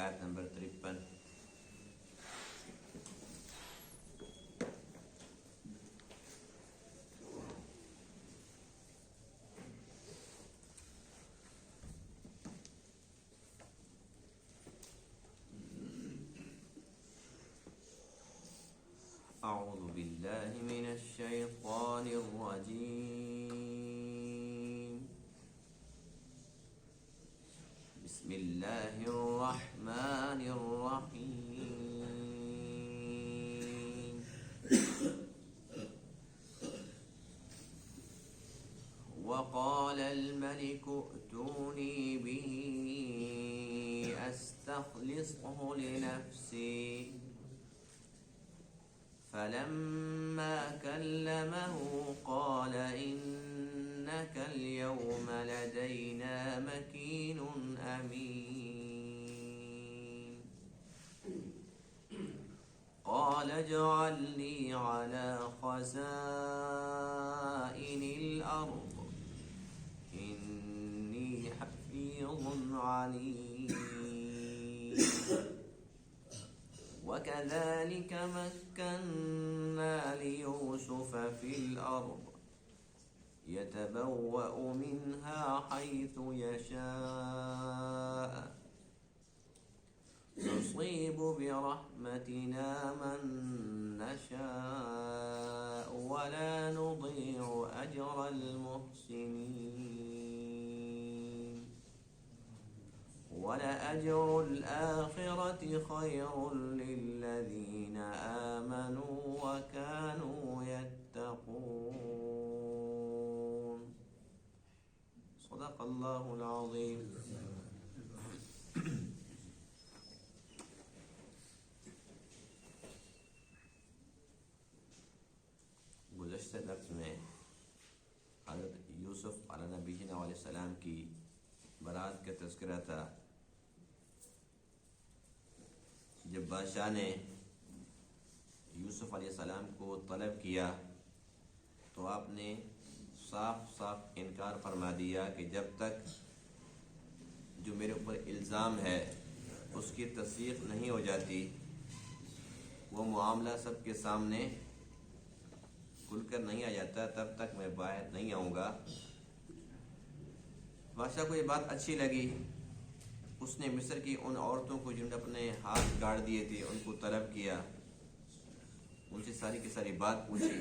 آیت نمبر 53۔ اعوذ باللہ من الشیطان الرجیم، بسم اللہ الرحمن الرحیم۔ وقال الملك ائتوني به استخلصه لنفسي، فلما كلمه قال إنك اليوم لدينا مكين أمين، قال اجعلني على خزائن الأرض إني حفيظ عليم، وكذلك مكنا ليوسف في الأرض يتبوأ منها حيث يشاء، نصيب برحمتنا من نشاء ولا نضيع أجر المحسنين، ولأجر الآخرة خير للذين آمنوا وكانوا يتقون۔ صدق اللہ العظیم۔ گزشتہ درس میں حضرت یوسف علیہ نبینا علیہ السلام کی برات کا تذکرہ تھا۔ جب بادشاہ نے یوسف علیہ السلام کو طلب کیا تو آپ نے صاف صاف انکار فرما دیا کہ جب تک جو میرے اوپر الزام ہے اس کی تصدیق نہیں ہو جاتی، وہ معاملہ سب کے سامنے کھل کر نہیں آ جاتا، تب تک میں باہر نہیں آؤں گا۔ بادشاہ کو یہ بات اچھی لگی، اس نے مصر کی ان عورتوں کو جنہوں نے اپنے ہاتھ گاڑ دیے تھے ان کو طلب کیا، ان سے ساری کی ساری بات پوچھی،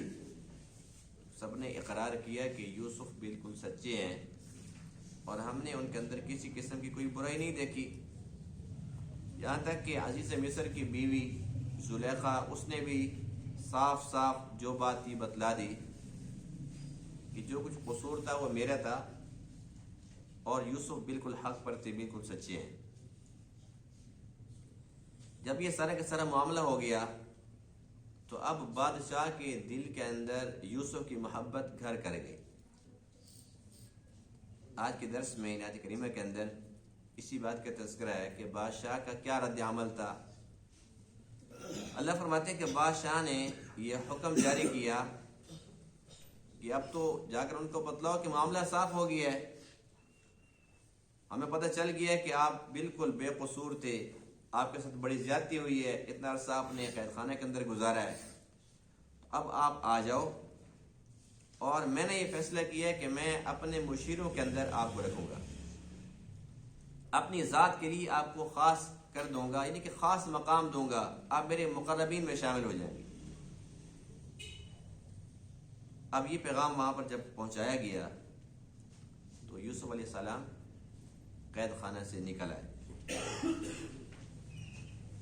سب نے اقرار کیا کہ یوسف بالکل سچے ہیں اور ہم نے ان کے اندر کسی قسم کی کوئی برائی نہیں دیکھی۔ یہاں تک کہ عزیز مصر کی بیوی زلیخا، اس نے بھی صاف صاف جو بات تھی بتلا دی کہ جو کچھ قصور تھا وہ میرا تھا اور یوسف بالکل حق پر تھے، بالکل سچے ہیں۔ جب یہ سارا کا سارا معاملہ ہو گیا تو اب بادشاہ کے دل کے اندر یوسف کی محبت گھر کر گئی۔ آج کے درس میں آیت کریمہ کے اندر اسی بات کا تذکرہ ہے کہ بادشاہ کا کیا رد عمل تھا۔ اللہ فرماتے ہیں کہ بادشاہ نے یہ حکم جاری کیا کہ اب تو جا کر ان کو بتلاؤ کہ معاملہ صاف ہو گیا ہے، ہمیں پتہ چل گیا ہے کہ آپ بالکل بے قصور تھے، آپ کے ساتھ بڑی زیادتی ہوئی ہے، اتنا عرصہ آپ نے قید خانے کے اندر گزارا ہے، اب آپ آ جاؤ، اور میں نے یہ فیصلہ کیا ہے کہ میں اپنے مشیروں کے اندر آپ کو رکھوں گا، اپنی ذات کے لیے آپ کو خاص کر دوں گا، یعنی کہ خاص مقام دوں گا، آپ میرے مقربین میں شامل ہو جائیں گے۔ اب یہ پیغام وہاں پر جب پہنچایا گیا تو یوسف علیہ السلام قید خانہ سے نکل آئے۔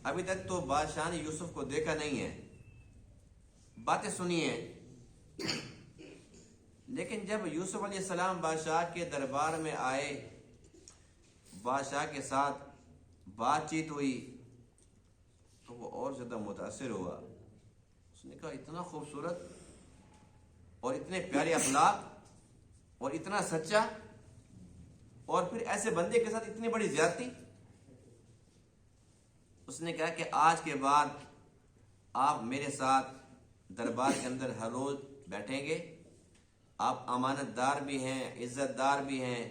ابھی تک تو بادشاہ نے یوسف کو دیکھا نہیں ہے، باتیں سنی ہیں، لیکن جب یوسف علیہ السلام بادشاہ کے دربار میں آئے، بادشاہ کے ساتھ بات چیت ہوئی تو وہ اور زیادہ متاثر ہوا۔ اس نے کہا اتنا خوبصورت اور اتنے پیارے اخلاق اور اتنا سچا، اور پھر ایسے بندے کے ساتھ اتنی بڑی زیادتی۔ اس نے کہا کہ آج کے بعد آپ میرے ساتھ دربار کے اندر ہر روز بیٹھیں گے، آپ امانت دار بھی ہیں، عزت دار بھی ہیں،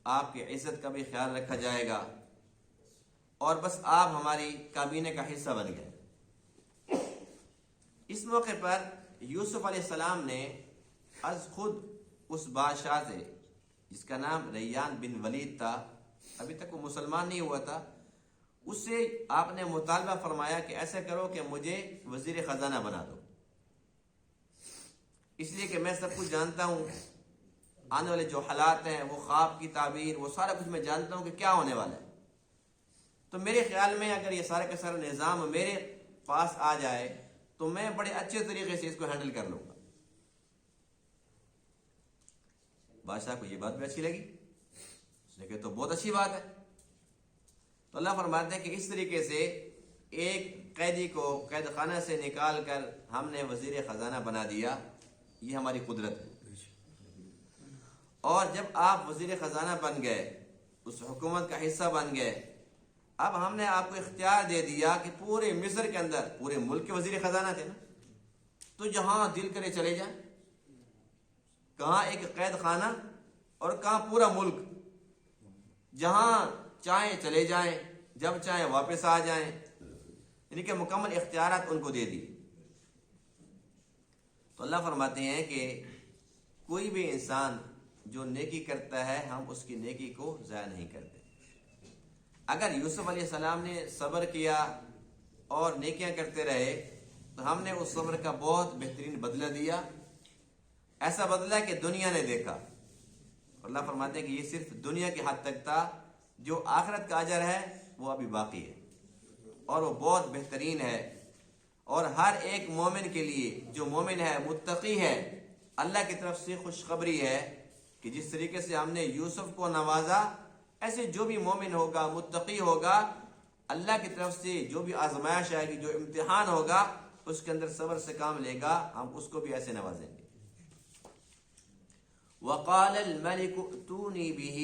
آپ کی عزت کا بھی خیال رکھا جائے گا، اور بس آپ ہماری کابینہ کا حصہ بن گئے۔ اس موقع پر یوسف علیہ السلام نے از خود اس بادشاہ سے، جس کا نام ریان بن ولید تھا، ابھی تک وہ مسلمان نہیں ہوا تھا، اس سے آپ نے مطالبہ فرمایا کہ ایسا کرو کہ مجھے وزیر خزانہ بنا دو، اس لیے کہ میں سب کچھ جانتا ہوں، آنے والے جو حالات ہیں، وہ خواب کی تعبیر، وہ سارا کچھ میں جانتا ہوں کہ کیا ہونے والا ہے۔ تو میرے خیال میں اگر یہ سارے کا سارا نظام میرے پاس آ جائے تو میں بڑے اچھے طریقے سے اس کو ہینڈل کر لوں گا۔ بادشاہ کو یہ بات بھی اچھی لگی، اس نے کہا تو بہت اچھی بات ہے۔ تو اللہ فرماتے ہیں کہ اس طریقے سے ایک قیدی کو قید خانہ سے نکال کر ہم نے وزیر خزانہ بنا دیا، یہ ہماری قدرت ہے۔ اور جب آپ وزیر خزانہ بن گئے، اس حکومت کا حصہ بن گئے، اب ہم نے آپ کو اختیار دے دیا کہ پورے مصر کے اندر، پورے ملک کے وزیر خزانہ تھے نا، تو جہاں دل کرے چلے جائیں، کہاں ایک قید خانہ اور کہاں پورا ملک، جہاں چاہیں چلے جائیں، جب چاہیں واپس آ جائیں، یعنی کہ مکمل اختیارات ان کو دے دی۔ تو اللہ فرماتے ہیں کہ کوئی بھی انسان جو نیکی کرتا ہے ہم اس کی نیکی کو ضائع نہیں کرتے۔ اگر یوسف علیہ السلام نے صبر کیا اور نیکیاں کرتے رہے تو ہم نے اس صبر کا بہت بہترین بدلہ دیا، ایسا بدلہ کہ دنیا نے دیکھا۔ اللہ فرماتے ہیں کہ یہ صرف دنیا کی حد تک تھا، جو آخرت کا اجر ہے وہ ابھی باقی ہے اور وہ بہت بہترین ہے۔ اور ہر ایک مومن کے لیے، جو مومن ہے، متقی ہے، اللہ کی طرف سے خوشخبری ہے کہ جس طریقے سے ہم نے یوسف کو نوازا، ایسے جو بھی مومن ہوگا، متقی ہوگا، اللہ کی طرف سے جو بھی آزمائش آئے گی، جو امتحان ہوگا، اس کے اندر صبر سے کام لے گا، ہم اس کو بھی ایسے نوازیں گے۔ وقال الملک ائتونی بہ،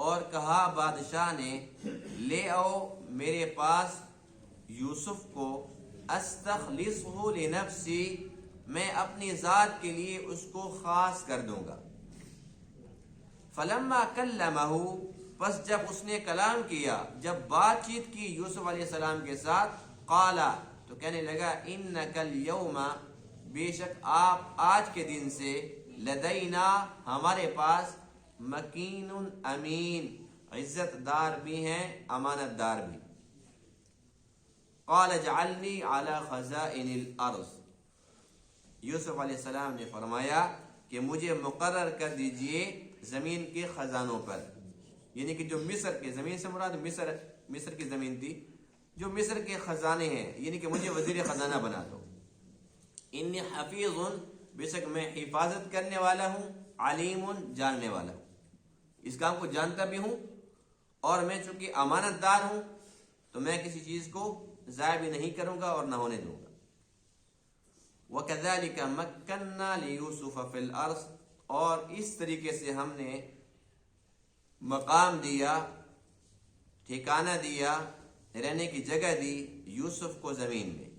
اور کہا بادشاہ نے لے آؤ میرے پاس یوسف کو، استخلصہ لنفسی، میں اپنی ذات کے لیے اس کو خاص کر دوں گا۔ فلما کلمہ، پس جب اس نے کلام کیا، جب بات چیت کی یوسف علیہ السلام کے ساتھ، قال، تو کہنے لگا انک اليوم، بے شک آپ آج کے دن سے، لدینا، ہمارے پاس، مکین امین، عزت دار بھی ہیں، امانت دار بھی۔ قال اجعلنی علی خزائن الارض، یوسف علیہ السلام نے فرمایا کہ مجھے مقرر کر دیجئے زمین کے خزانوں پر، یعنی کہ جو مصر کے، زمین سے مراد مصر کی زمین تھی، جو مصر کے خزانے ہیں، یعنی کہ مجھے وزیر خزانہ بنا دو۔ انی حفیظ، بے شک میں حفاظت کرنے والا ہوں، علیم، جاننے والا ہوں، اس کام کو جانتا بھی ہوں، اور میں چونکہ امانت دار ہوں تو میں کسی چیز کو ضائع بھی نہیں کروں گا اور نہ ہونے دوں گا۔ وَكَذَلِكَ مَكَّنَّا لِيُوسُفَ فِي الْأَرْضِ، اور اس طریقے سے ہم نے مقام دیا، ٹھکانہ دیا، رہنے کی جگہ دی یوسف کو زمین میں۔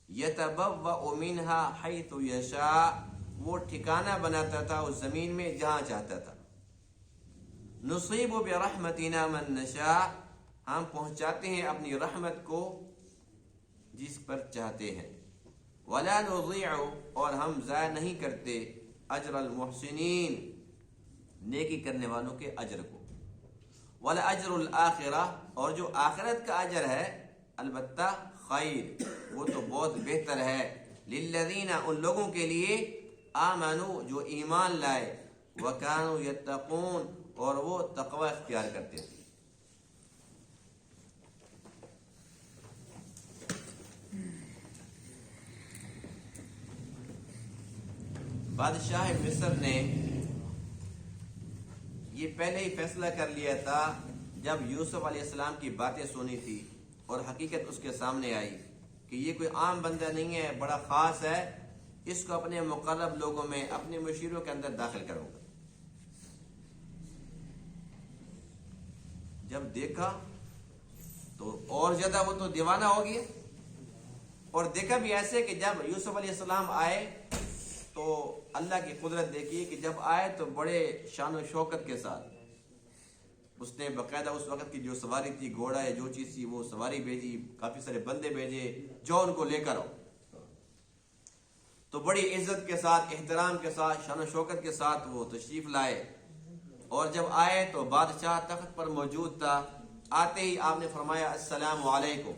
يَتَبَوَّأُ مِنْهَا حَيْثُ يَشَاءُ، وہ ٹھکانہ بناتا تھا اس زمین میں جہاں چاہتا تھا۔ نُصِيبُ بِرَحْمَتِنَا مَن نَّشَاءُ، ہم پہنچاتے ہیں اپنی رحمت کو جس پر چاہتے ہیں۔ وَلَا نُضِيعُ، اور ہم ضائع نہیں کرتے، اجر المحسنین، نیکی کرنے والوں کے اجر کو۔ وَلَأَجْرُ الْآخِرَةِ، اور جو آخرت کا اجر ہے، البتہ خیر، وہ تو بہت بہتر ہے، لِلَّذِينَ، ان لوگوں کے لیے، آمنوا، جو ایمان لائے، وَكَانُوا يَتَّقُونَ، اور وہ تقوی اختیار کرتے تھے۔ بادشاہ مصر نے یہ پہلے ہی فیصلہ کر لیا تھا جب یوسف علیہ السلام کی باتیں سنی تھی اور حقیقت اس کے سامنے آئی کہ یہ کوئی عام بندہ نہیں ہے، بڑا خاص ہے، اس کو اپنے مقرب لوگوں میں، اپنے مشیروں کے اندر داخل کروں گا۔ جب دیکھا تو اور زیادہ وہ تو دیوانہ ہو گیا، اور دیکھا بھی ایسے کہ جب یوسف علیہ السلام آئے تو اللہ کی قدرت دیکھی کہ جب آئے تو بڑے شان و شوکت کے ساتھ، اس نے باقاعدہ اس وقت کی جو سواری تھی، گھوڑا ہے، جو چیز تھی، وہ سواری بھیجی، کافی سارے بندے بھیجے جو ان کو لے کر آؤ. تو بڑی عزت کے ساتھ، احترام کے ساتھ، شان و شوکت کے ساتھ وہ تشریف لائے. اور جب آئے تو بادشاہ تخت پر موجود تھا. آتے ہی آپ نے فرمایا السلام علیکم.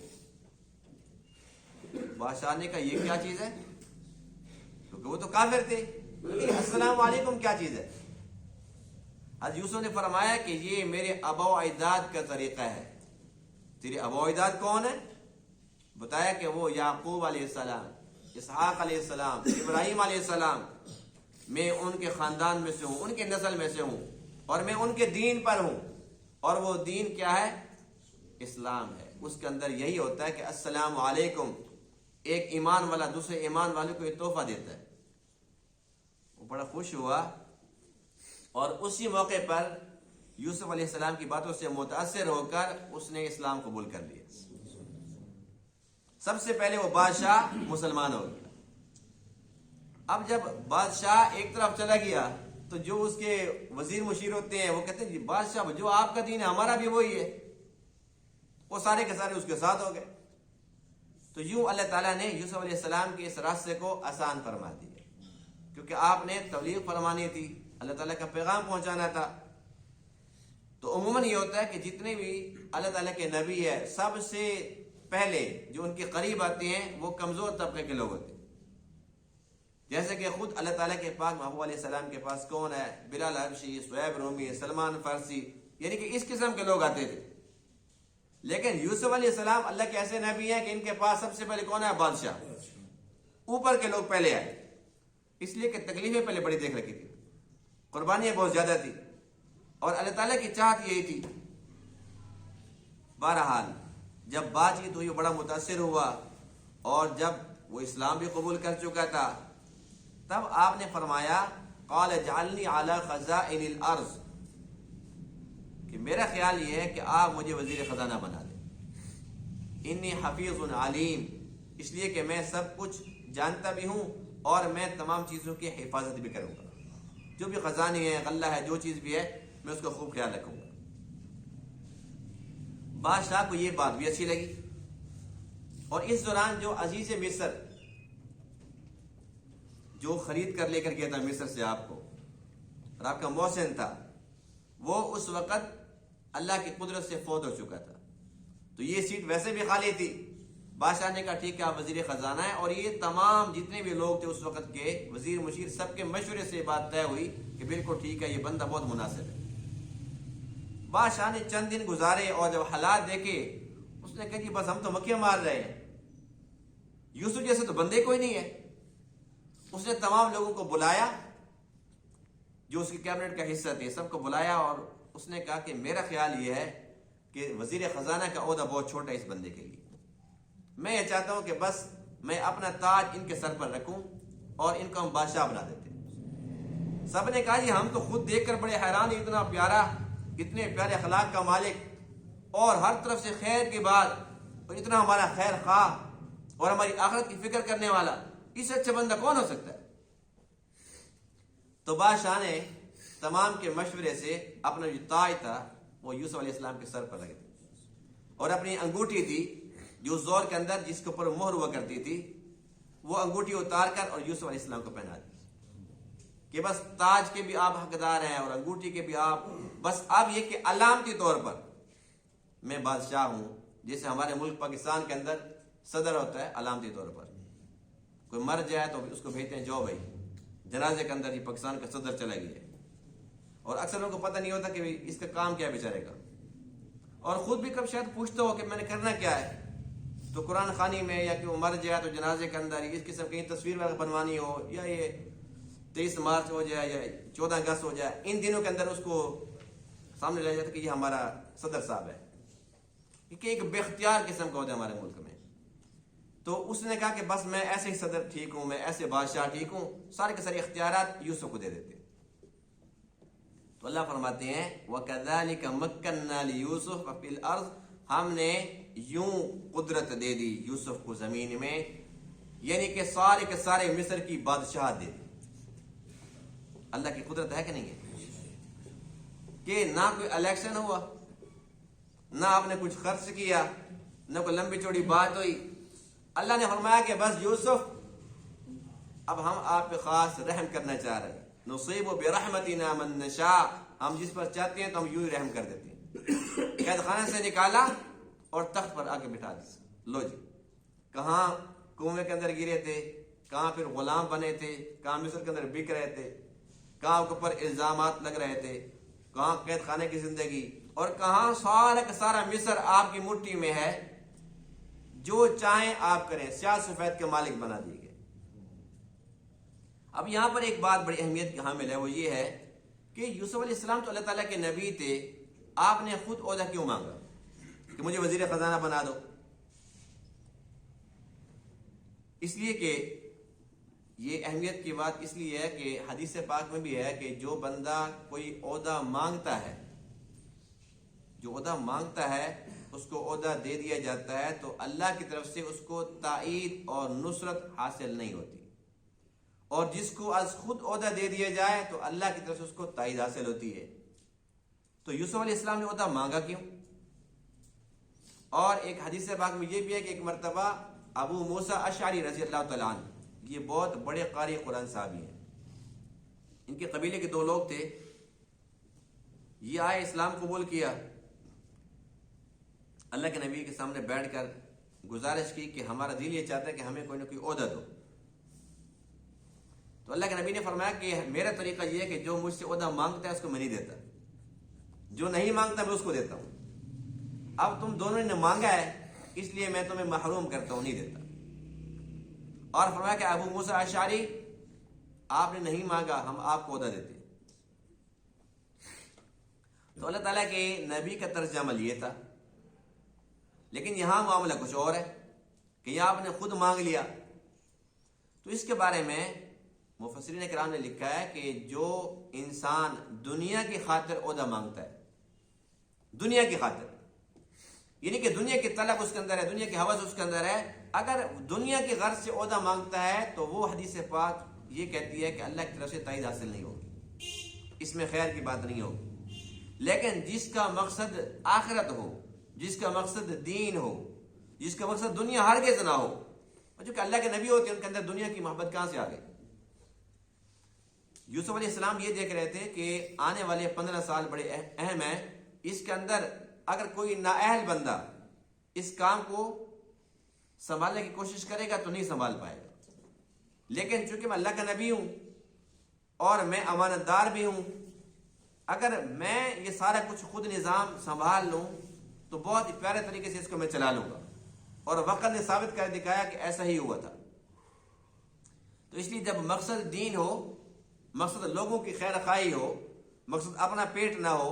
بادشاہ نے کہا یہ کیا چیز ہے؟ کیونکہ وہ تو کافر تھے. السلام علیکم کیا چیز ہے؟ حضرت یوسف نے فرمایا کہ یہ میرے آبا و اجداد کا طریقہ ہے. تیرے آبا و اجداد کون ہیں؟ بتایا کہ وہ یعقوب علیہ السلام، اسحاق علیہ السلام، ابراہیم علیہ السلام. میں ان کے خاندان میں سے ہوں، ان کے نسل میں سے ہوں، اور میں ان کے دین پر ہوں. اور وہ دین کیا ہے؟ اسلام ہے. اس کے اندر یہی ہوتا ہے کہ السلام علیکم. ایک ایمان والا دوسرے ایمان والے کو یہ تحفہ دیتا ہے. وہ بڑا خوش ہوا اور اسی موقع پر یوسف علیہ السلام کی باتوں سے متاثر ہو کر اس نے اسلام قبول کر لیا. سب سے پہلے وہ بادشاہ مسلمان ہو گیا. اب جب بادشاہ ایک طرف چلا گیا تو جو اس کے وزیر مشیر ہوتے ہیں وہ کہتے ہیں جی بادشاہ جو آپ کا دین ہے ہمارا بھی وہی ہے. وہ سارے کے سارے اس کے ساتھ ہو گئے. تو یوں اللہ تعالیٰ نے یوسف علیہ السلام کے اس راستے کو آسان فرما دیا، کیونکہ آپ نے تبلیغ فرمانی تھی، اللہ تعالیٰ کا پیغام پہنچانا تھا. تو عموماً یہ ہوتا ہے کہ جتنے بھی اللہ تعالیٰ کے نبی ہے سب سے پہلے جو ان کے قریب آتے ہیں وہ کمزور طبقے کے لوگ ہوتے ہیں. جیسے کہ خود اللہ تعالیٰ کے پاک محبوب علیہ السلام کے پاس کون ہے؟ بلال حبشی، صہیب رومی، سلمان فارسی، یعنی کہ اس قسم کے لوگ آتے تھے. لیکن یوسف علیہ السلام اللہ کے ایسے نبی ہیں کہ ان کے پاس سب سے پہلے کون ہے؟ بادشاہ. اوپر کے لوگ پہلے آئے، اس لیے کہ تکلیفیں پہلے بڑی دیکھ رکھی تھی، قربانیاں بہت زیادہ تھی، اور اللہ تعالیٰ کی چاہت یہی تھی. بہرحال جب بات چیت ہوئی بڑا متاثر ہوا، اور جب وہ اسلام بھی قبول کر چکا تھا تب آپ نے فرمایا قال اجعلنی علی خزائن الارض، کہ میرا خیال یہ ہے کہ آپ مجھے وزیر خزانہ بنا دیں. انی حفیظ علیم، اس لیے کہ میں سب کچھ جانتا بھی ہوں اور میں تمام چیزوں کی حفاظت بھی کروں گا. جو بھی خزانے ہیں، غلہ ہے، جو چیز بھی ہے میں اس کا خوب خیال رکھوں گا. بادشاہ کو یہ بات بھی اچھی لگی. اور اس دوران جو عزیز مصر جو خرید کر لے کر گیا تھا مصر سے آپ کو، اور آپ کا محسن تھا، وہ اس وقت اللہ کی قدرت سے فوت ہو چکا تھا. تو یہ سیٹ ویسے بھی خالی تھی. بادشاہ نے کہا ٹھیک ہے آپ وزیر خزانہ ہیں. اور یہ تمام جتنے بھی لوگ تھے اس وقت کے وزیر مشیر سب کے مشورے سے بات طے ہوئی کہ بالکل ٹھیک ہے، یہ بندہ بہت مناسب ہے. بادشاہ نے چند دن گزارے اور جب حالات دیکھے اس نے کہا کہ بس ہم تو مکیاں مار رہے ہیں، یوسف جیسے تو بندے کوئی نہیں ہے. اس نے تمام لوگوں کو بلایا جو اس کی کیبنٹ کا حصہ تھے، سب کو بلایا اور اس نے کہا کہ میرا خیال یہ ہے کہ وزیر خزانہ کا عہدہ بہت چھوٹا ہے اس بندے کے لیے. میں یہ چاہتا ہوں کہ بس میں اپنا تاج ان کے سر پر رکھوں اور ان کو ہم بادشاہ بنا دیتے. سب نے کہا یہ ہم تو خود دیکھ کر بڑے حیران، اتنا پیارا، اتنے پیارے اخلاق کا مالک اور ہر طرف سے خیر کی بات، اور اتنا ہمارا خیر خواہ اور ہماری آخرت کی فکر کرنے والا، اس سے اچھا بندہ کون ہو سکتا ہے؟ تو بادشاہ نے تمام کے مشورے سے اپنا جو تاج تھا وہ یوسف علیہ السلام کے سر پر رکھ دیا، اور اپنی انگوٹھی تھی جو زور کے اندر جس کے اوپر مہر ہوا کرتی تھی وہ انگوٹھی اتار کر اور یوسف علیہ السلام کو پہنا دی کہ بس تاج کے بھی آپ حقدار ہیں اور انگوٹھی کے بھی آپ. بس اب یہ کہ علامتی طور پر میں بادشاہ ہوں. جیسے ہمارے ملک پاکستان کے اندر صدر ہوتا ہے، علامتی طور پر کوئی مر جائے تو اس کو بھیجتے ہیں جو بھائی جنازے کے اندر ہی پاکستان کا صدر چلا گیا ہے، اور اکثر لوگوں کو پتہ نہیں ہوتا کہ اس کا کام کیا ہے بیچارے کا، اور خود بھی کب شاید پوچھتا ہو کہ میں نے کرنا کیا ہے. تو قرآن خوانی میں یا کہ وہ مر جائے تو جنازے کے اندر اس قسم کی تصویر وغیرہ بنوانی ہو، یا یہ 23 مارچ ہو جائے یا 14 اگست ہو جائے، ان دنوں کے اندر اس کو سامنے لے جاتا کہ یہ ہمارا صدر صاحب ہے، کیونکہ ایک بے اختیار قسم کا ہوتا ہے ہمارے ملک میں. تو اس نے کہا کہ بس میں ایسے ہی صدر ٹھیک ہوں، میں ایسے بادشاہ ٹھیک ہوں. سارے کے سارے اختیارات یوسف کو دے دیتے. تو اللہ فرماتے ہیں وَكَذَلِكَ مَكَّنَّا لِيُوسُفَ فِي الْأَرْضِ، ہم نے یوں قدرت دے دی یوسف کو زمین میں، یعنی کہ سارے کے سارے مصر کی بادشاہ دے دی. اللہ کی قدرت ہے کہ نہیں ہے؟ کہ نہ کوئی الیکشن ہوا، نہ آپ نے کچھ خرچ کیا، نہ کوئی لمبی چوڑی بات ہوئی. اللہ نے فرمایا کہ بس یوسف اب ہم آپ پہ خاص رحم کرنا چاہ رہے ہیں. نصیب برحمتنا من نشاء، ہم جس پر چاہتے ہیں تو ہم یوں ہی رحم کر دیتے ہیں. قید خانے سے نکالا اور تخت پر آ کے بٹھا دیا. لو جی، کہاں کنویں کے اندر گرے تھے، کہاں پھر غلام بنے تھے، کہاں مصر کے اندر بک رہے تھے، کہاں کے اوپر الزامات لگ رہے تھے، کہاں قید خانے کی زندگی، اور کہاں سارا کا سارا مصر آپ کی مٹھی میں ہے، جو چاہیں آپ کریں، سیاہ سفید کے مالک بنا دیے گئے. اب یہاں پر ایک بات بڑی اہمیت کی حامل ہے، وہ یہ ہے کہ یوسف علیہ السلام تو اللہ تعالیٰ کے نبی تھے، آپ نے خود عہدہ کیوں مانگا کہ مجھے وزیر خزانہ بنا دو؟ اس لیے کہ یہ اہمیت کی بات اس لیے ہے کہ حدیث پاک میں بھی ہے کہ جو بندہ کوئی عہدہ مانگتا ہے، جو عہدہ مانگتا ہے اس کو عہدہ دے دیا جاتا ہے تو اللہ کی طرف سے اس کو تائید اور نصرت حاصل نہیں ہوتی، اور جس کو از خود عہدہ دے دیا جائے تو اللہ کی طرف سے اس کو تائید حاصل ہوتی ہے. تو یوسف علیہ السلام نے عہدہ مانگا کیوں؟ اور ایک حدیث پاک میں یہ بھی ہے کہ ایک مرتبہ ابو موسیٰ اشعری رضی اللہ تعالیٰ عنہ، یہ بہت بڑے قاری قرآن صحابی ہیں، ان کے قبیلے کے دو لوگ تھے، یہ آئے اسلام قبول کیا، اللہ کے نبی کے سامنے بیٹھ کر گزارش کی کہ ہمارا دل یہ چاہتا ہے کہ ہمیں کوئی نہ کوئی عہدہ دو. تو اللہ کے نبی نے فرمایا کہ میرا طریقہ یہ ہے کہ جو مجھ سے عہدہ مانگتا ہے اس کو میں نہیں دیتا، جو نہیں مانگتا میں اس کو دیتا ہوں. اب تم دونوں نے مانگا ہے اس لیے میں تمہیں محروم کرتا ہوں، نہیں دیتا. اور فرمایا کہ ابو موسیٰ اشعری آپ نے نہیں مانگا، ہم آپ کو عہدہ دیتے. تو اللہ تعالیٰ کے نبی کا طرز عمل یہ تھا. لیکن یہاں معاملہ کچھ اور ہے کہ یہاں آپ نے خود مانگ لیا. تو اس کے بارے میں مفسرین کرام نے لکھا ہے کہ جو انسان دنیا کی خاطر عہدہ مانگتا ہے، دنیا کی خاطر، یعنی کہ دنیا کی طلب اس کے اندر ہے، دنیا کی ہوس اس کے اندر ہے، اگر دنیا کی غرض سے عہدہ مانگتا ہے تو وہ حدیث پاک یہ کہتی ہے کہ اللہ کی طرف سے تائید حاصل نہیں ہوگی، اس میں خیر کی بات نہیں ہوگی. لیکن جس کا مقصد آخرت ہو، جس کا مقصد دین ہو، جس کا مقصد دنیا ہرگز نہ ہو، اور جو کہ اللہ کے نبی ہوتے ہیں ان کے اندر دنیا کی محبت کہاں سے آ گئی؟ یوسف علیہ السلام یہ دیکھ رہے تھے کہ آنے والے 15 سال بڑے اہم ہیں، اس کے اندر اگر کوئی نااہل بندہ اس کام کو سنبھالنے کی کوشش کرے گا تو نہیں سنبھال پائے گا. لیکن چونکہ میں اللہ کا نبی ہوں اور میں امانت دار بھی ہوں، اگر میں یہ سارا کچھ خود نظام سنبھال لوں تو بہت ہی پیارے طریقے سے اس کو میں چلا لوں گا. اور وقت نے ثابت کر دکھایا کہ ایسا ہی ہوا تھا. تو اس لیے جب مقصد دین ہو، مقصد لوگوں کی خیر خواہی ہو، مقصد اپنا پیٹ نہ ہو،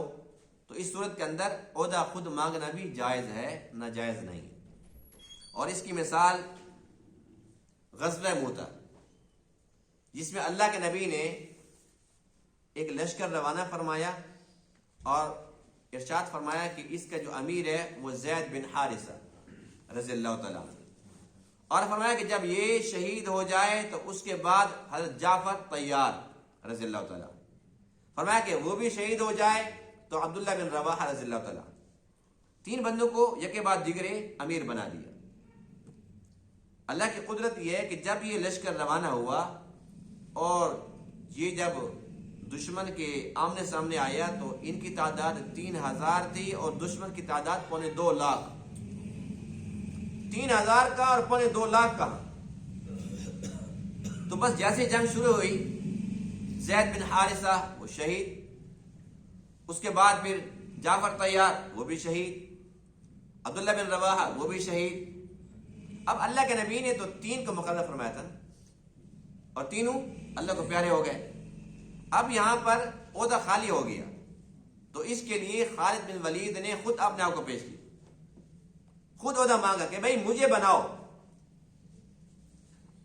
تو اس صورت کے اندر عہدہ خود مانگنا بھی جائز ہے، ناجائز نہیں. اور اس کی مثال غزوہ موتا، جس میں اللہ کے نبی نے ایک لشکر روانہ فرمایا اور ارشاد فرمایا کہ اس کا جو امیر ہے وہ زید بن حارثہ رضی اللہ تعالیٰ عنہ، اور فرمایا کہ جب یہ شہید ہو جائے تو اس کے بعد حضرت جعفر طیار رضی اللہ تعالیٰ، فرمایا کہ وہ بھی شہید ہو جائے تو عبداللہ بن رواحہ رضی اللہ تعالیٰ. 3 بندوں کو یکے بعد دیگرے امیر بنا دیا. اللہ کی قدرت یہ ہے کہ جب یہ لشکر روانہ ہوا اور یہ جب دشمن کے آمنے سامنے آیا تو ان کی تعداد 3000 تھی اور دشمن کی تعداد 2.25 لاکھ. 3000 کا اور 2.25 لاکھ کا. تو بس جیسے جنگ شروع ہوئی، زید بن حارثہ وہ شہید، اس کے بعد پھر جعفر طیار وہ بھی شہید، عبداللہ بن رواحہ وہ بھی شہید. اب اللہ کے نبی نے تو 3 کو مقرر فرمایا تھا اور تینوں اللہ کو پیارے ہو گئے. اب یہاں پر عہدہ خالی ہو گیا تو اس کے لیے خالد بن ولید نے خود اپنے آپ کو پیش کیا، خود عہدہ مانگا کہ بھائی مجھے بناؤ.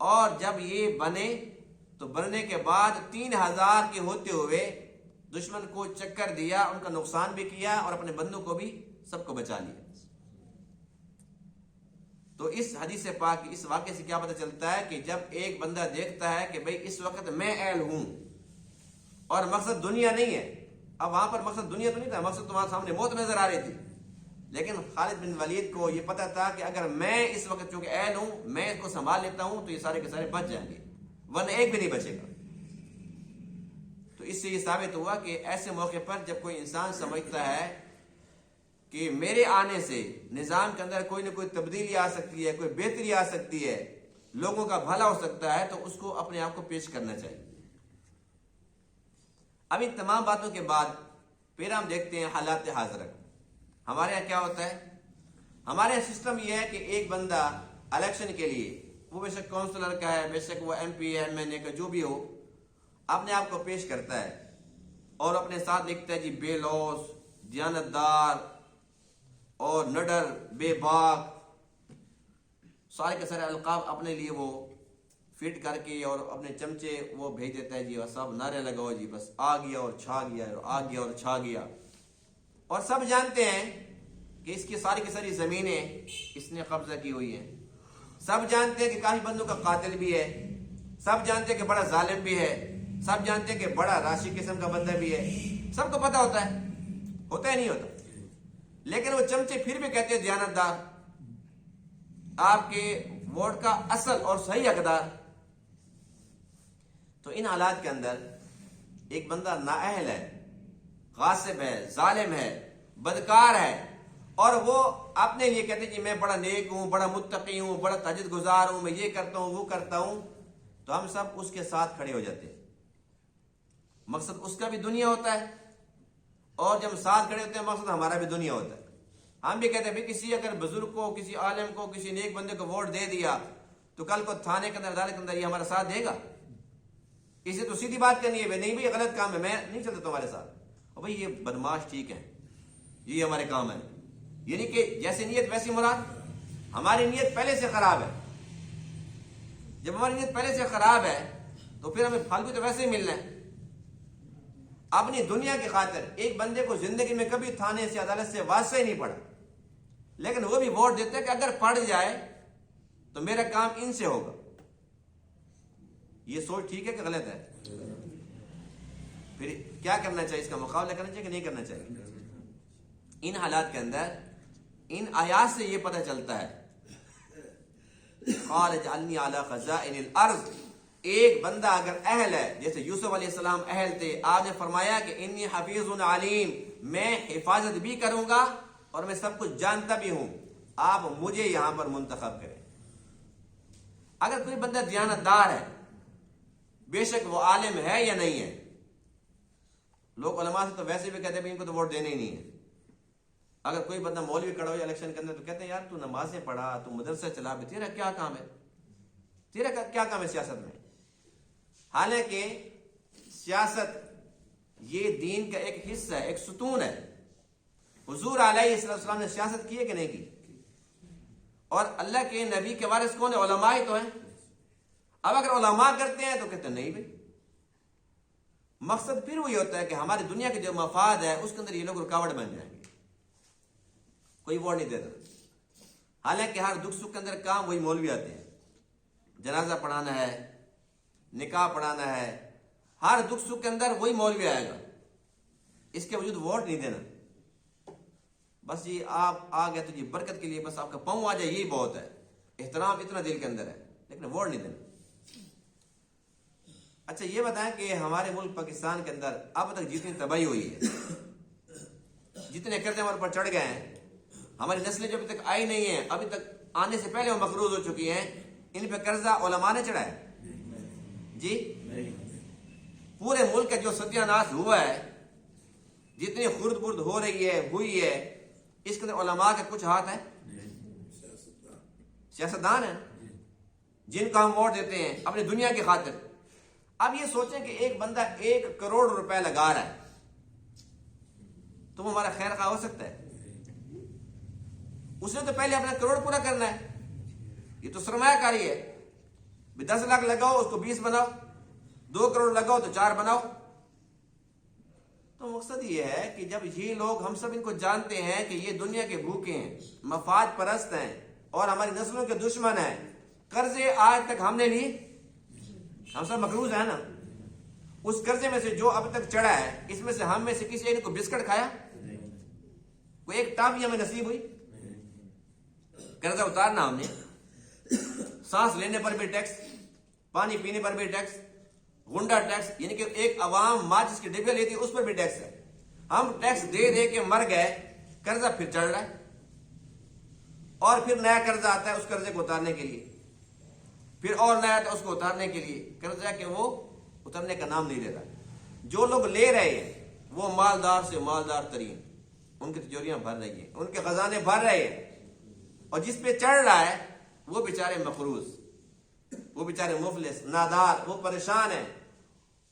اور جب یہ بنے تو بننے کے بعد 3000 کے ہوتے ہوئے دشمن کو چکر دیا، ان کا نقصان بھی کیا اور اپنے بندوں کو بھی سب کو بچا لیا. تو اس حدیث پاک اس واقعے سے کیا پتہ چلتا ہے کہ جب ایک بندہ دیکھتا ہے کہ بھئی اس وقت میں اہل ہوں اور مقصد دنیا نہیں ہے، اب وہاں پر مقصد دنیا تو نہیں تھا، مقصد تمہارے سامنے موت نظر آ رہی تھی، لیکن خالد بن ولید کو یہ پتا تھا کہ اگر میں اس وقت چونکہ اہل ہوں، میں اس کو سنبھال لیتا ہوں تو یہ سارے کے سارے بچ جائیں گے، ورنہ ایک بھی نہیں بچے گا۔ تو اس سے یہ ثابت ہوا کہ ایسے موقع پر جب کوئی انسان سمجھتا ہے کہ میرے آنے سے نظام کے اندر کوئی نہ کوئی تبدیلی آ سکتی ہے، کوئی بہتری آ سکتی ہے، لوگوں کا بھلا ہو سکتا ہے، تو اس کو اپنے آپ کو پیش کرنا چاہیے۔ اب ان تمام باتوں کے بعد پھر ہم دیکھتے ہیں حالات حاضرہ۔ ہمارے یہاں کیا ہوتا ہے؟ ہمارے یہاں سسٹم یہ ہے کہ ایک بندہ الیکشن کے لیے، وہ بے شک کونسلر کا ہے، بے شک وہ ایم پی ایم این اے کا جو بھی ہو، اپنے آپ کو پیش کرتا ہے اور اپنے ساتھ لکھتا ہے جی بے لوث، دیانتدار اور نڈر، بے باک، سارے کے سارے القاب اپنے لیے وہ فٹ کر کے اور اپنے چمچے وہ بھیج دیتا ہے جی، اور سب نعرے لگاؤ جی بس آ گیا اور چھا گیا، اور آ گیا اور چھا گیا۔ اور سب جانتے ہیں کہ اس کی ساری کی ساری زمینیں اس نے قبضہ کی ہوئی ہیں، سب جانتے ہیں کہ کافی بندوں کا قاتل بھی ہے، سب جانتے ہیں کہ بڑا ظالم بھی ہے، سب جانتے ہیں کہ بڑا راشی قسم کا بندہ بھی ہے، سب کو پتہ ہوتا ہے نہیں ہوتا، لیکن وہ چمچے پھر بھی کہتے ہیں دیانتدار، آپ کے ووٹ کا اصل اور صحیح حقدار۔ تو ان حالات کے اندر ایک بندہ نااہل ہے، غاصب ہے، ظالم ہے، بدکار ہے، اور وہ اپنے لیے کہتے ہیں کہ میں بڑا نیک ہوں، بڑا متقی ہوں، بڑا تہجد گزار ہوں، میں یہ کرتا ہوں وہ کرتا ہوں، تو ہم سب اس کے ساتھ کھڑے ہو جاتے ہیں۔ مقصد اس کا بھی دنیا ہوتا ہے، اور جب ساتھ کھڑے ہوتے ہیں مقصد ہمارا بھی دنیا ہوتا ہے۔ ہم بھی کہتے ہیں کہ کسی اگر بزرگ کو، کسی عالم کو، کسی نیک بندے کو ووٹ دے دیا تو کل کو تھانے کے اندر، عدالت کے اندر یہ ہمارا ساتھ دے گا؟ اسے تو سیدھی بات کرنی ہے، نہیں بھائی غلط کام ہے، میں نہیں چلتا تمہارے ساتھ، اور بھائی یہ بدماش ٹھیک ہے، یہ ہمارے کام ہے، یعنی کہ جیسے نیت ویسی مراد۔ ہماری نیت پہلے سے خراب ہے، جب ہماری نیت پہلے سے خراب ہے تو پھر ہمیں پھل بھی تو ویسے ہی ملنا ہے۔ اپنی دنیا کی خاطر ایک بندے کو زندگی میں کبھی تھانے سے، عدالت سے واسطہ ہی نہیں پڑا، لیکن وہ بھی ووٹ دیتے کہ اگر پڑ جائے تو میرا کام ان سے ہوگا۔ یہ سوچ ٹھیک ہے کہ غلط ہے؟ پھر کیا کرنا چاہیے؟ اس کا مقابلہ کرنا چاہیے کہ نہیں کرنا چاہیے؟ ان حالات کے اندر ان آیات سے یہ پتہ چلتا ہے، قال اجعلنی علی خزائن الارض، ایک بندہ اگر اہل ہے، جیسے یوسف علیہ السلام اہل تھے، آپ نے فرمایا کہ انی حفیظ علیم، میں حفاظت بھی کروں گا اور میں سب کچھ جانتا بھی ہوں، آپ مجھے یہاں پر منتخب کریں۔ اگر کوئی بندہ دیانتدار ہے، بے شک وہ عالم ہے یا نہیں ہے، لوگ علماء سے تو ویسے بھی کہتے ہیں ان کو تو ووٹ دینے ہی نہیں ہے۔ اگر کوئی بندہ مولوی کھڑا ہو الیکشن کے اندر تو کہتے ہیں یار تو نمازیں پڑھا، تو مدرسہ چلا، تیرا کیا کام ہے، تیرا کیا کام ہے سیاست میں؟ حالانکہ سیاست یہ دین کا ایک حصہ ہے، ایک ستون ہے۔ حضور علیہ السلام نے سیاست کی ہے کہ نہیں کی؟ اور اللہ کے نبی کے وارث کون ہے؟ علماء ہی تو ہیں۔ اب اگر علماء کرتے ہیں تو کہتے ہیں نہیں بھائی، مقصد پھر وہی ہوتا ہے کہ ہماری دنیا کے جو مفاد ہے اس کے اندر یہ لوگ رکاوٹ بن جائیں گے، کوئی ووٹ نہیں دیتا۔ حالانکہ ہر دکھ سکھ کے اندر کام وہی مولوی آتے ہیں، جنازہ پڑھانا ہے، نکاح پڑھانا ہے، ہر دکھ سکھ کے اندر وہی مولوی آئے گا، اس کے وجود ووٹ نہیں دینا۔ بس یہ آپ آ گئے تو یہ برکت کے لیے بس آپ کا پاؤں آ جائے یہی بہت ہے، احترام اتنا دل کے اندر ہے، لیکن ووٹ نہیں دینا۔ اچھا یہ بتائیں کہ ہمارے ملک پاکستان کے اندر اب تک جتنی تباہی ہوئی ہے، جتنے قرضے ہمارے پر چڑھ گئے ہیں، ہماری نسلیں جو ابھی تک آئی نہیں ہیں، ابھی تک آنے سے پہلے وہ مقروض ہو چکی ہیں، ان پہ قرضہ علماء نے چڑھا ہے جی؟ پورے ملک کا جو ستیہ ناش ہوا ہے، جتنی خرد برد ہو رہی ہے، ہوئی ہے، اس کے اندر علماء کے کچھ ہاتھ ہیں؟ سیاستدان ہیں جن کو ہم ووٹ دیتے ہیں اپنی دنیا کی خاطر۔ اب یہ سوچیں کہ ایک بندہ 1 کروڑ روپے لگا رہا ہے تو وہ ہمارا خیر خواہ ہو سکتا ہے؟ اس نے تو پہلے اپنا کروڑ پورا کرنا ہے، یہ تو سرمایہ کاری ہے۔ 10 لاکھ لگاؤ اس کو 20 بناؤ، 2 کروڑ لگاؤ تو 4 بناؤ۔ تو مقصد یہ ہے کہ جب یہ لوگ، ہم سب ان کو جانتے ہیں کہ یہ دنیا کے بھوکے ہیں، مفاد پرست ہیں اور ہماری نسلوں کے دشمن ہیں، قرضے آج تک ہم نے لی، ہم سب مقروض ہیں نا، اس قرضے میں سے جو اب تک چڑھا ہے اس میں سے ہم میں سے کسی ایک کو بسکٹ کھایا؟ کوئی ایک ٹافی ہمیں نصیب ہوئی؟ قرضہ اتارنا ہم نے، سانس لینے پر بھی ٹیکس، پانی پینے پر بھی ٹیکس، غنڈہ ٹیکس، یعنی کہ ایک عوام ماچس کی ڈبیا لیتی ہے اس پر بھی ٹیکس ہے. ہم ٹیکس دے دے کے مر گئے، قرضہ پھر چڑھ رہا ہے، اور پھر نیا قرضہ آتا ہے اس قرضے کو اتارنے کے لیے، پھر اور نیا آتا ہے اس کو اتارنے کے لیے. قرضہ کہ وہ اترنے کا نام نہیں لے رہا. جو لوگ لے رہے ہیں وہ مالدار سے مالدار ترین، ان کی تجوریاں بھر رہی ہیں، ان کے خزانے بھر رہے ہیں، اور جس پہ چڑھ رہا ہے وہ بیچارے مقروض، وہ بیچارے مفلس، نادار، وہ پریشان ہیں،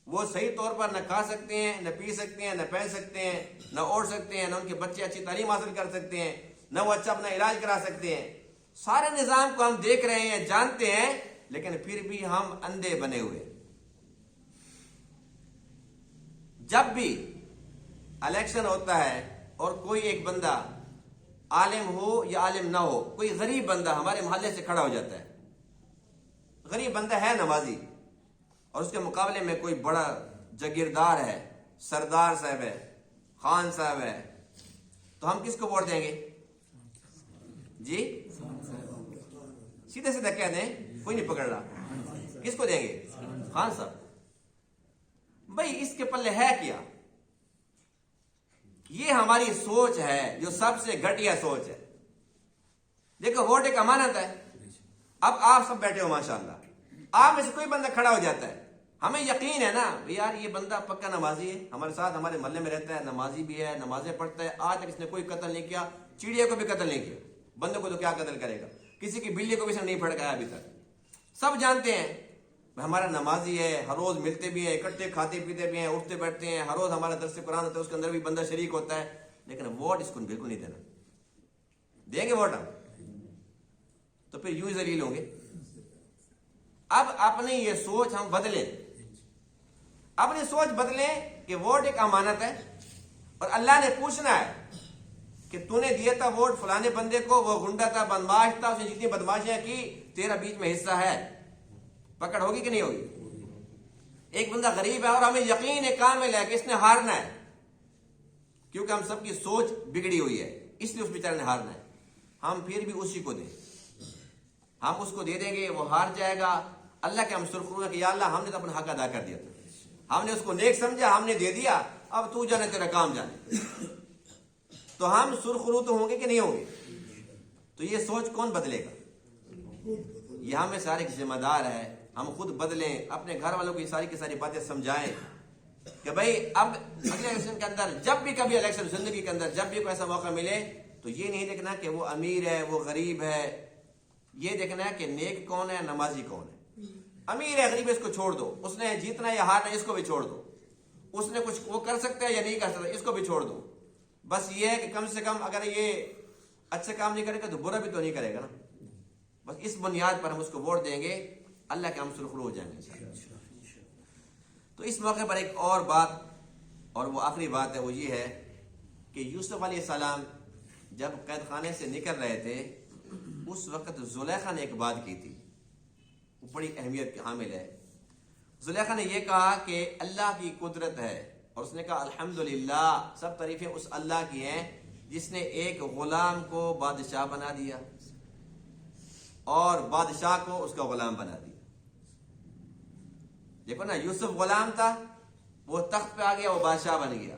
وہ صحیح طور پر نہ کھا سکتے ہیں، نہ پی سکتے ہیں، نہ پہن سکتے ہیں، نہ اوڑھ سکتے ہیں، نہ ان کے بچے اچھی تعلیم حاصل کر سکتے ہیں، نہ وہ اچھا اپنا علاج کرا سکتے ہیں. سارے نظام کو ہم دیکھ رہے ہیں، جانتے ہیں، لیکن پھر بھی ہم اندھے بنے ہوئے. جب بھی الیکشن ہوتا ہے اور کوئی ایک بندہ عالم ہو یا عالم نہ ہو، کوئی غریب بندہ ہمارے محلے سے کھڑا ہو جاتا ہے، غریب بندہ ہے نمازی، اور اس کے مقابلے میں کوئی بڑا جاگیردار ہے، سردار صاحب ہے، خان صاحب ہے، تو ہم کس کو ووٹ دیں گے؟ جی سیدھے سیدھے کہہ دیں، کوئی نہیں پکڑ رہا، کس کو دیں گے؟ خان صاحب. بھائی اس کے پلے ہے کیا؟ یہ ہماری سوچ ہے جو سب سے گھٹیا سوچ ہے. دیکھو ووٹ ایک امانت ہے. اب آپ سب بیٹھے ہو ماشاءاللہ، آپ میں سے کوئی بندہ کھڑا ہو جاتا ہے، ہمیں یقین ہے نا یار یہ بندہ پکا نمازی ہے، ہمارے ساتھ ہمارے محلے میں رہتا ہے، نمازی بھی ہے، نمازیں پڑھتا ہے، آج تک اس نے کوئی قتل نہیں کیا، چڑیا کو بھی قتل نہیں کیا، بندے کو تو کیا قتل کرے گا، کسی کی بلی کو بھی اس نے نہیں پھڑکایا ابھی تک. سب جانتے ہیں ہمارا نمازی ہے، ہر روز ملتے بھی ہیں، اکٹھے کھاتے پیتے بھی ہیں، اٹھتے بیٹھتے ہیں، ہر روز ہمارا درس قرآن ہوتا ہے، اس کے اندر بھی بندہ شریک ہوتا ہے، لیکن ووٹ اس کو بالکل نہیں دینا. دیں گے ووٹ ہم تو پھر یوں ہی ذلیل ہوں گے. اب اپنی یہ سوچ ہم بدلیں، اپنی سوچ بدلیں کہ ووٹ ایک امانت ہے، اور اللہ نے پوچھنا ہے کہ تو نے دیا تھا ووٹ فلانے بندے کو، وہ گنڈا تھا، بدماش تھا، اس نے جتنی بدماشیاں کی، تیرا بیچ میں حصہ ہے، پکڑ ہوگی کہ نہیں ہوگی؟ ایک بندہ غریب ہے اور ہمیں یقین ہے کامل ہے کہ اس نے ہارنا ہے، کیونکہ ہم سب کی سوچ بگڑی ہوئی ہے، اس لیے اس بیچارے نے ہارنا ہے. ہم پھر بھی اسی کو دیں، ہم اس کو دے دیں گے، وہ ہار جائے گا. اللہ کے ہم سرخرو ہیں کہ یا اللہ ہم نے تو اپنا حق ادا کر دیا تھا، ہم نے اس کو نیک سمجھا، ہم نے دے دیا، اب تو جانے تیرا کام جانے. تو ہم سرخرو تو ہوں گے کہ نہیں ہوں گے؟ تو یہ سوچ کون بدلے گا؟ یہ ہمیں سارے کی ذمہ دار ہے. ہم خود بدلیں، اپنے گھر والوں کو یہ ساری کی ساری باتیں سمجھائیں کہ بھائی اب اگلے الیکشن کے اندر، جب بھی کبھی الیکشن زندگی کے اندر جب بھی کوئی ایسا موقع ملے تو یہ نہیں دیکھنا کہ وہ امیر ہے وہ غریب ہے، یہ دیکھنا ہے کہ نیک کون ہے، نمازی کون ہے. امیر ہے غریب اس کو چھوڑ دو، اس نے جیتنا یا ہارنا اس کو بھی چھوڑ دو، اس نے کچھ وہ کر سکتا ہے یا نہیں کر سکتا اس کو بھی چھوڑ دو. بس یہ ہے کہ کم سے کم اگر یہ اچھا کام نہیں کرے گا تو برا بھی تو نہیں کرے گا نا. بس اس بنیاد پر ہم اس کو ووٹ دیں گے، اللہ کے ہم سرخرو ہو جائیں گے. تو اس موقع پر ایک اور بات، اور وہ آخری بات ہے، وہ یہ ہے کہ یوسف علیہ السلام جب قید خانے سے نکل رہے تھے اس وقت زلیخا نے ایک بات کی تھی، وہ بڑی اہمیت کی حامل ہے. زلیخا نے یہ کہا کہ اللہ کی قدرت ہے، اور اس نے کہا الحمدللہ، سب تعریفیں اس اللہ کی ہیں جس نے ایک غلام کو بادشاہ بنا دیا اور بادشاہ کو اس کا غلام بنا دیا. دیکھو نا، یوسف غلام تھا، وہ تخت پہ آ گیا، وہ بادشاہ بن گیا.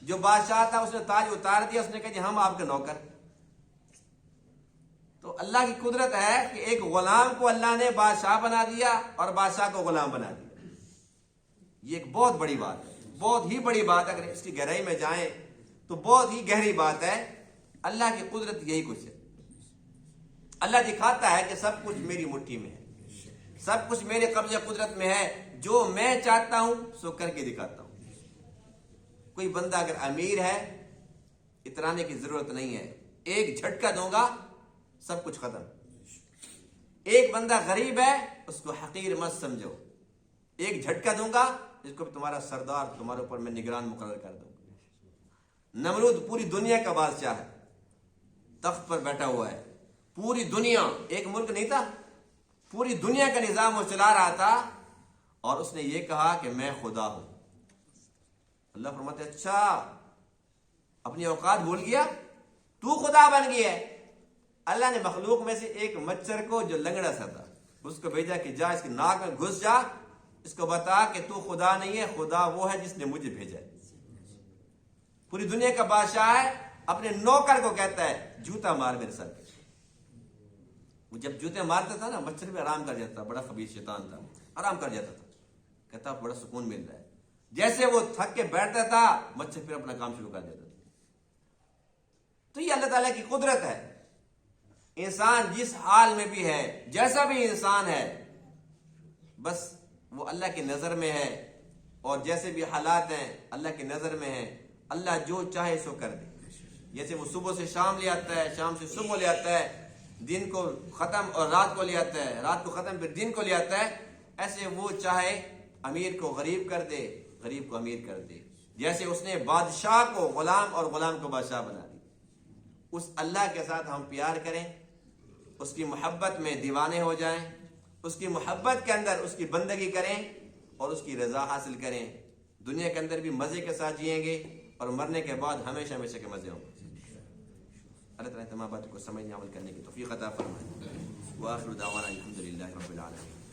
جو بادشاہ تھا اس نے تاج اتار دیا، اس نے کہا جی ہم آپ کے نوکر. تو اللہ کی قدرت ہے کہ ایک غلام کو اللہ نے بادشاہ بنا دیا اور بادشاہ کو غلام بنا دیا. یہ ایک بہت بڑی بات ہے، بہت ہی بڑی بات ہے. اگر اس کی گہرائی میں جائیں تو بہت ہی گہری بات ہے. اللہ کی قدرت یہی کچھ ہے. اللہ دکھاتا ہے کہ سب کچھ میری مٹھی میں ہے، سب کچھ میرے قبضہ قدرت میں ہے، جو میں چاہتا ہوں سو کر کے دکھاتا ہوں. کوئی بندہ اگر امیر ہے اترانے کی ضرورت نہیں ہے، ایک جھٹکا دوں گا سب کچھ ختم. ایک بندہ غریب ہے اس کو حقیر مت سمجھو، ایک جھٹکا دوں گا جس کو تمہارا سردار، تمہارے اوپر میں نگران مقرر کر دوں گا. نمرود پوری دنیا کا بادشاہ ہے، تخت پر بیٹھا ہوا ہے، پوری دنیا، ایک ملک نہیں تھا، پوری دنیا کا نظام وہ چلا رہا تھا، اور اس نے یہ کہا کہ میں خدا ہوں. اللہ فرماتے ہیں اچھا اپنی اوقات بھول گیا، تو خدا بن گیا ہے۔ اللہ نے مخلوق میں سے ایک مچھر کو جو لنگڑا سا تھا اس کو بھیجا کہ جا اس کے ناک میں گھس جا، اس کو بتا کہ تو خدا نہیں ہے، خدا وہ ہے جس نے مجھے بھیجا ہے۔ پوری دنیا کا بادشاہ ہے، اپنے نوکر کو کہتا ہے جوتا مار میرے سر پہ۔ وہ جب جوتے مارتا تھا نا مچھر بھی آرام کر جاتا تھا، بڑا خبیث شیطان تھا، آرام کر جاتا تھا، کہتا بڑا سکون مل رہا ہے۔ جیسے وہ تھک کے بیٹھتا تھا مچھر پھر اپنا کام شروع کر دیتا تھا۔ تو یہ اللہ تعالیٰ کی قدرت ہے۔ انسان جس حال میں بھی ہے، جیسا بھی انسان ہے، بس وہ اللہ کی نظر میں ہے، اور جیسے بھی حالات ہیں اللہ کی نظر میں ہے۔ اللہ جو چاہے سو کر دے۔ جیسے وہ صبح سے شام لے آتا ہے، شام سے صبح لے آتا ہے، دن کو ختم اور رات کو لے آتا ہے، رات کو ختم پھر دن کو لے آتا ہے، ایسے وہ چاہے امیر کو غریب کر دے، غریب کو امیر کر دے۔ جیسے اس نے بادشاہ کو غلام اور غلام کو بادشاہ بنا دی۔ اس اللہ کے ساتھ ہم پیار کریں، اس کی محبت میں دیوانے ہو جائیں، اس کی محبت کے اندر اس کی بندگی کریں اور اس کی رضا حاصل کریں۔ دنیا کے اندر بھی مزے کے ساتھ جئیں گے اور مرنے کے بعد ہمیشہ ہمیشہ کے مزے ہوں گے۔ اللہ تعالیٰ تمام باتوں کو سمجھنے عمل کرنے کی توفیق عطا فرمائے۔ وآخر دعوانا الحمدللہ رب العالمین۔